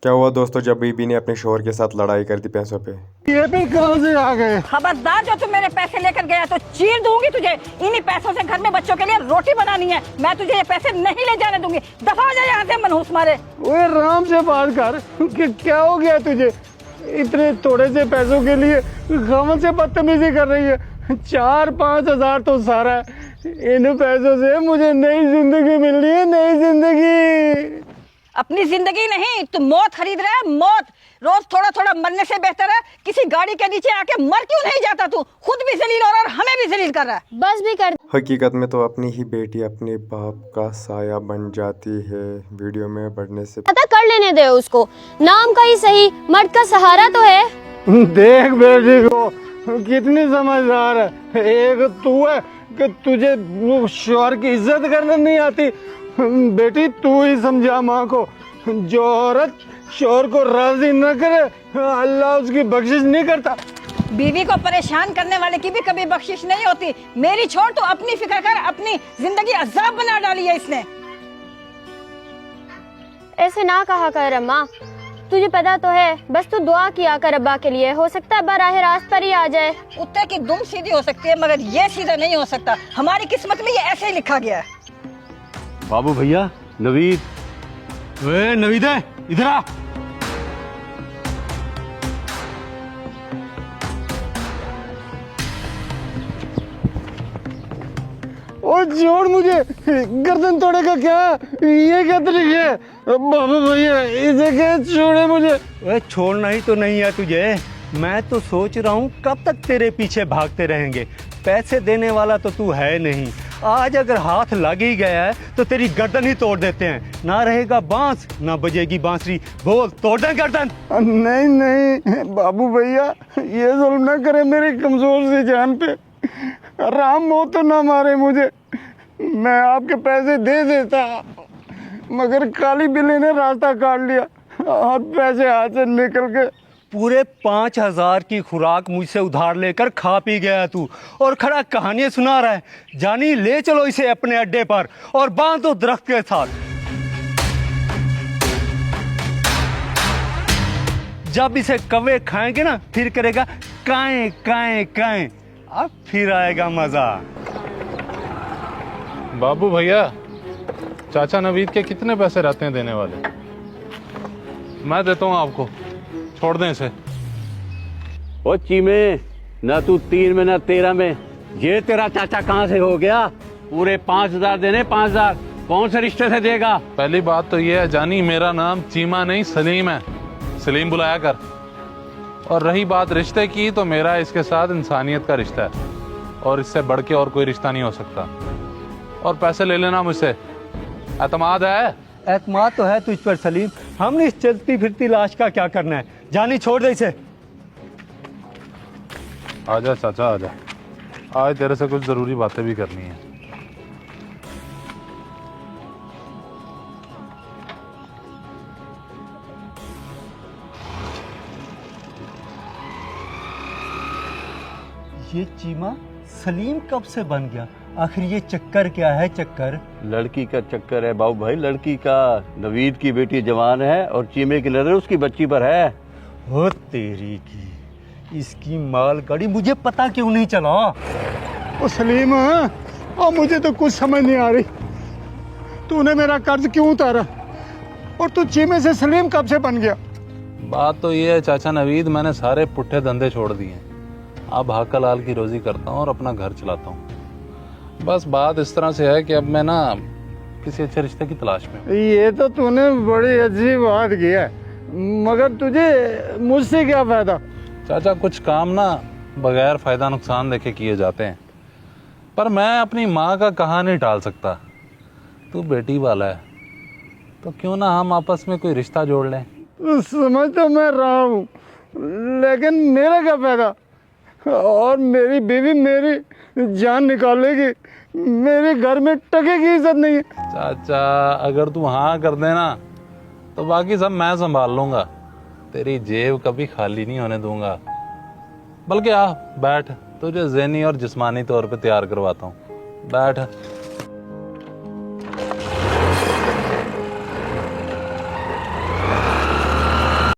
क्या हुआ दोस्तों जब बीबी ने अपने शोहर के साथ लड़ाई कर दी पैसों पे? ये भी कहाँ से आ गए? खबरदार जो तू मेरे पैसे लेकर गया तो चीर दूंगी तुझे। इन्हीं पैसों से घर में बच्चों के लिए रोटी बनानी है। मैं तुझे ये पैसे नहीं ले जाने दूंगी। दफा हो जा यहाँ से मनहूस मारे। ओए आराम से बात कर कि क्या हो गया तुझे? इतने थोड़े से पैसों के लिए खामन से बदतमीजी कर रही है। 4-5 हजार तो सारा है। इन पैसों से मुझे नई जिंदगी मिलनी है, नई जिंदगी। अपनी जिंदगी नहीं, तू मौत खरीद रहा है, मौत। रोज थोड़ा थोड़ा मरने से बेहतर है किसी गाड़ी के नीचे आके मर क्यों नहीं जाता? तू खुद भी जलील हो रहा है और हमें भी जलील कर रहा है। बस भी कर। हकीकत में तो अपनी ही बेटी अपने बाप का साया बन जाती है। वीडियो में बढ़ने से पता कर लेने दे उसको, नाम का ही सही, मर्द का सहारा तो है। देख बेटी को कितनी समझदार है। एक तू है कि तुझे शोहर की इज्जत करने नहीं आती। बेटी तू ही समझा माँ को, जो औरत शोहर को राजी न करे अल्लाह उसकी बख्शिश नहीं करता। बीवी को परेशान करने वाले की भी कभी बख्शिश नहीं होती। मेरी छोड़ तो अपनी फिक्र कर। अपनी जिंदगी अजाब बना डाली है इसने। ऐसे ना कहा कर अम्मा, तुझे पता तो है। बस तू दुआ किया कर अब्बा के लिए, हो सकता है बराह रास्त पर ही आ जाए। कुत्ते की दुम सीधी हो सकती है मगर ये सीधा नहीं हो सकता। हमारी किस्मत में ये ऐसे ही लिखा गया है। बाबू भैया, नवीद, वे नवीद है, इधर आ। ओ जोड़ मुझे, गर्दन तोड़ेगा क्या? ये क्या तरीके है? बाबू भैया इसे क्या छोड़े मुझे। वे छोड़ना ही तो नहीं है तुझे। मैं तो सोच रहा हूँ कब तक तेरे पीछे भागते रहेंगे। पैसे देने वाला तो तू है नहीं। आज अगर हाथ लग ही गया है तो तेरी गर्दन ही तोड़ देते हैं। ना रहेगा बांस ना बजेगी बांसुरी। बोल, तोड़ दे गर्दन। नहीं नहीं बाबू भैया, ये जुल्म न करे मेरी कमजोर सी जान पे। राम मौत तो ना मारे मुझे। मैं आपके पैसे दे देता मगर काली बिल्ली ने रास्ता काट लिया और पैसे हाथ से निकल के। पूरे 5,000 की खुराक मुझसे उधार लेकर खा पी गया तू और खड़ा कहानियां सुना रहा है। जानी, ले चलो इसे अपने अड्डे पर और बांध दो दरख्त के साथ। जब इसे कौवे खाएंगे ना फिर करेगा काएं काएं काएं। अब फिर आएगा मजा। बाबू भैया, चाचा नवीद के कितने पैसे रहते हैं देने वाले? मैं देता हूँ आपको, छोड़ दें इसे। ओ चीमे, ना तू 3 में ना 13 में, ये तेरा चाचा कहाँ से हो गया? पूरे 5,000 देने, 5,000 कौन से रिश्ते से देगा? पहली बात तो ये है जानी, मेरा नाम चीमा नहीं सलीम है। सलीम बुलाया कर। और रही बात रिश्ते की, तो मेरा इसके साथ इंसानियत का रिश्ता है और इससे बढ़ के और कोई रिश्ता नहीं हो सकता। और पैसे ले लेना मुझसे, एतमाद है? एतमाद तो है तुझ पर सलीम। हमने इस चलती फिरती लाश का क्या करना है? जानी, छोड़ दे इसे। आजा चाचा आजा, आज तेरे से कुछ जरूरी बातें भी करनी है। ये चीमा सलीम कब से बन गया? आखिर ये चक्कर क्या है? चक्कर लड़की का चक्कर है बाबू भाई, लड़की का। नवीद की बेटी जवान है और चीमे की नजर उसकी बच्ची पर है। हो तेरी की इसकी माल गाड़ी, मुझे पता क्यों नहीं चला? ओ सलीम, और मुझे तो कुछ समझ नहीं आ रही। तूने मेरा कर्ज क्यों उतारा और तू चीमे से सलीम कब से बन गया? बात तो ये है चाचा नवीद, मैंने सारे पुट्ठे धंधे छोड़ दिए। अब हाका लाल की रोजी करता हूँ और अपना घर चलाता हूँ। बस बात इस तरह से है कि अब मैं ना किसी अच्छे रिश्ते की तलाश में हूँ। ये तो तूने बड़ी अच्छी बात की है, मगर तुझे मुझसे क्या फायदा? चाचा, कुछ काम ना बगैर फायदा नुकसान देखे किए जाते हैं, पर मैं अपनी माँ का कहा नहीं टाल सकता। तू बेटी वाला है तो क्यों ना हम आपस में कोई रिश्ता जोड़ लें। समझ तो मैं रहा हूँ, लेकिन मेरा क्या फायदा? और मेरी बीवी मेरी जान निकालेगी, मेरे घर में टके की इज्जत नहीं है। चाचा, अगर तू हाँ कर देना तो बाकी सब मैं संभाल लूंगा। तेरी जेब कभी खाली नहीं होने दूंगा। बल्कि आ बैठ, तुझे ज़हनी और जिस्मानी तौर पे तैयार करवाता हूँ। बैठ।